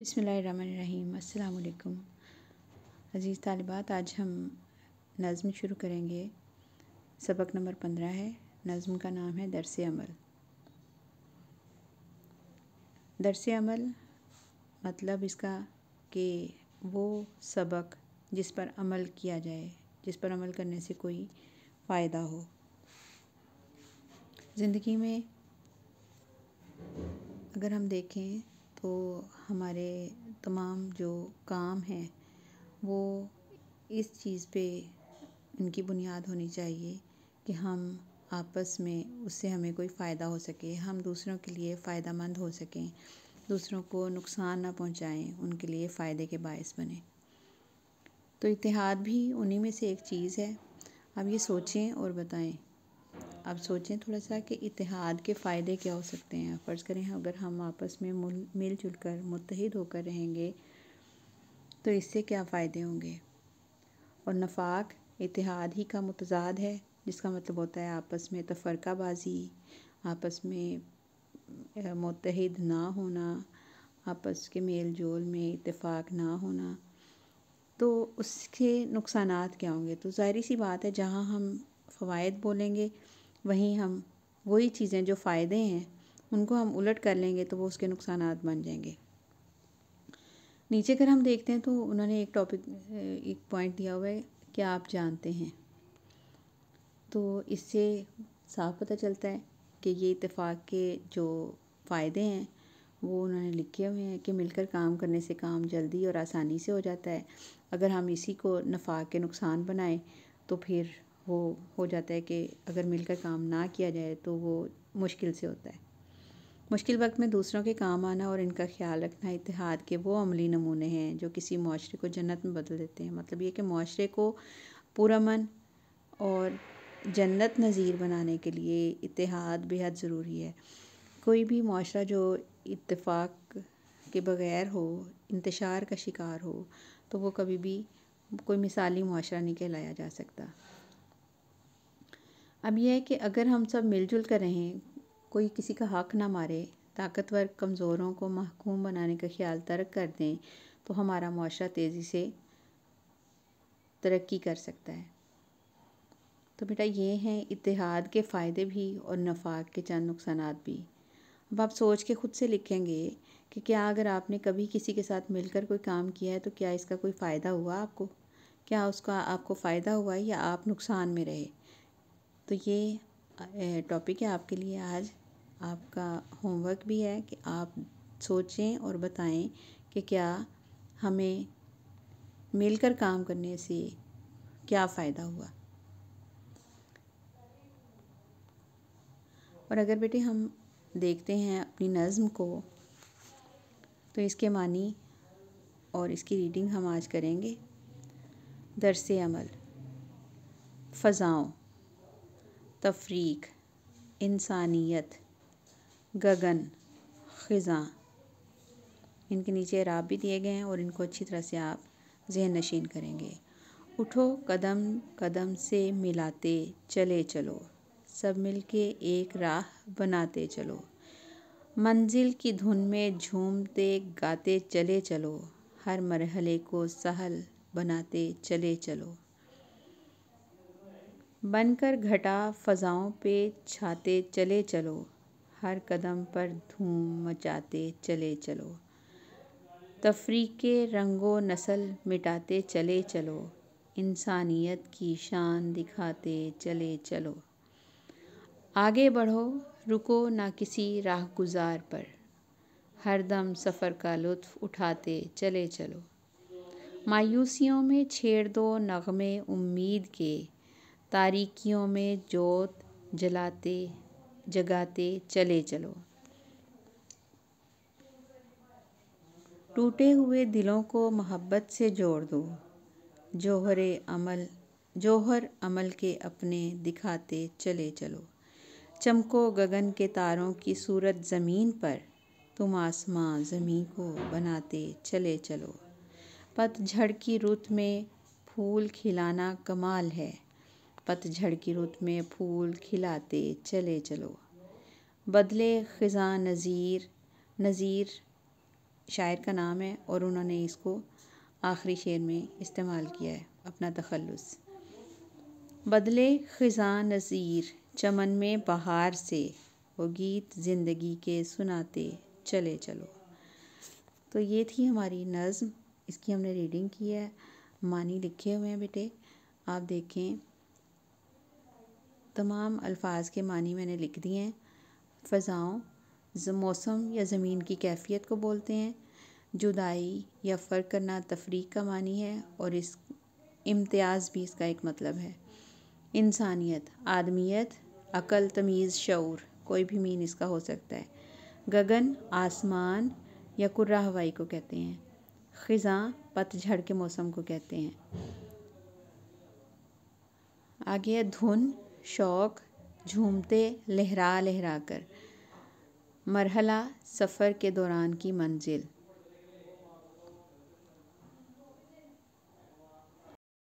बिस्मिल्लाहिर्रहमानिर्रहीम। अस्सलाम वालेकुम अज़ीज़ तालिबात। आज हम नज़्म शुरू करेंगे। सबक नंबर 15 है। नज़्म का नाम है दर्स अमल। दर्स अमल मतलब इसका कि वो सबक जिस पर अमल किया जाए, जिस पर अमल करने से कोई फ़ायदा हो। ज़िंदगी में अगर हम देखें तो हमारे तमाम जो काम हैं वो इस चीज़ पे इनकी बुनियाद होनी चाहिए कि हम आपस में उससे हमें कोई फ़ायदा हो सके, हम दूसरों के लिए फ़ायदा मंद हो सकें, दूसरों को नुकसान ना पहुंचाएं, उनके लिए फ़ायदे के बायस बने। तो इत्तेहाद भी उन्हीं में से एक चीज़ है। अब ये सोचें और बताएं। अब सोचें थोड़ा सा कि इत्तेहाद के फ़ायदे क्या हो सकते हैं। फ़र्ज़ करें अगर हम आपस में मिलजुल कर मुत्तहिद होकर रहेंगे तो इससे क्या फ़ायदे होंगे। और नफाक इत्तेहाद ही का मुतज़ाद है, जिसका मतलब होता है आपस में तफ़रक़ाबाज़ी, आपस में मुत्तहिद ना होना, आपस के मेल जोल में इत्तेफाक ना होना। तो उसके नुकसानात क्या होंगे। तो ज़ाहिर सी बात है, जहाँ हम फ़वाइद बोलेंगे वहीं हम वही चीज़ें जो फ़ायदे हैं उनको हम उलट कर लेंगे तो वो उसके नुकसानात बन जाएंगे। नीचे अगर हम देखते हैं तो उन्होंने एक पॉइंट दिया हुआ है कि आप जानते हैं। तो इससे साफ पता चलता है कि ये इत्तेफाक के जो फ़ायदे हैं वो उन्होंने लिखे हुए हैं कि मिलकर काम करने से काम जल्दी और आसानी से हो जाता है। अगर हम इसी को नफाक के नुकसान बनाएं तो फिर वो हो जाता है कि अगर मिलकर काम ना किया जाए तो वो मुश्किल से होता है। मुश्किल वक्त में दूसरों के काम आना और इनका ख्याल रखना इत्तेहाद के वो अमली नमूने हैं जो किसी मुआशरे को जन्नत में बदल देते हैं। मतलब ये कि मुआशरे को पुरअमन और जन्नत नज़ीर बनाने के लिए इत्तेहाद बेहद ज़रूरी है। कोई भी मुआशरा जो इत्तेफाक के बग़ैर हो, इंतशार का शिकार हो, तो वो कभी भी कोई मिसाली मुआशरा नहीं कहलाया जा सकता। अब यह है कि अगर हम सब मिलजुल कर रहें, कोई किसी का हक़ ना मारे, ताकतवर कमज़ोरों को महकूम बनाने का ख्याल तर्क कर दें, तो हमारा मुआशरा तेज़ी से तरक्की कर सकता है। तो बेटा ये हैं इत्तेहाद के फ़ायदे भी और नफाक के चंद नुकसानात भी। अब आप सोच के ख़ुद से लिखेंगे कि क्या अगर आपने कभी किसी के साथ मिलकर कोई काम किया है तो क्या इसका कोई फ़ायदा हुआ आपको, क्या उसका आपको फ़ायदा हुआ या आप नुकसान में रहे। तो ये टॉपिक है आपके लिए आज। आपका होमवर्क भी है कि आप सोचें और बताएं कि क्या हमें मिलकर काम करने से क्या फ़ायदा हुआ। और अगर बेटे हम देखते हैं अपनी नज़्म को, तो इसके मानी और इसकी रीडिंग हम आज करेंगे। दर्स अमल। फ़ज़ाओं, तफ़रीक, इंसानियत, गगन, ख़िज़ां। इनके नीचे इराब भी दिए गए हैं और इनको अच्छी तरह से आप ज़हन नशीन करेंगे। उठो कदम कदम से मिलाते चले चलो, सब मिलके एक राह बनाते चलो, मंजिल की धुन में झूमते गाते चले चलो, हर मरहले को सहल बनाते चले चलो, बनकर घटा फ़ज़ाओं पे छाते चले चलो, हर कदम पर धूम मचाते चले चलो, तफ़रीक़े रंगो नस्ल मिटाते चले चलो, इंसानियत की शान दिखाते चले चलो, आगे बढ़ो रुको ना किसी राहगुज़ार पर, हर दम सफ़र का लुत्फ़ उठाते चले चलो, मायूसियों में छेड़ दो नग़्मे उम्मीद के, तारीकियों में जोत जगाते चले चलो, टूटे हुए दिलों को मोहब्बत से जोड़ दो, जौहर अमल के अपने दिखाते चले चलो, चमको गगन के तारों की सूरत ज़मीन पर, तुम आसमां ज़मीं को बनाते चले चलो, पतझड़ की रुत में फूल खिलाना कमाल है, पतझड़ की रुत में फूल खिलाते चले चलो, बदले ख़िज़ां नज़ीर شاعر کا نام ہے اور انہوں نے اس کو آخری شعر میں استعمال کیا ہے اپنا تخلص۔ بدلے خزاں نظیر چمن میں بہار سے، وہ گیت زندگی کے سناتے چلے چلو۔ تو یہ تھی ہماری نظم، اس کی ہم نے ریڈنگ کی ہے، معنی لکھے ہوئے ہیں بیٹے، آپ دیکھیں تمام الفاظ کے معنی میں نے لکھ دیے ہیں۔ فضاؤں موسم یا زمین کی کیفیت کو بولتے ہیں، جدائی یا فرق کرنا تفریق کا معنی ہے، اور اس امتیاز بھی اس کا ایک مطلب ہے۔ انسانیت آدمیت، عقل تمیز شعور، کوئی بھی مین اس کا ہو سکتا ہے۔ گگن آسمان یا کرہ ہوائی کو کہتے ہیں۔ خزاں پت جھڑ کے موسم کو کہتے ہیں۔ آگے ہے دھن شوق جھومتے لہرا لہرا کر، مرحلہ سفر کے دوران کی منزل۔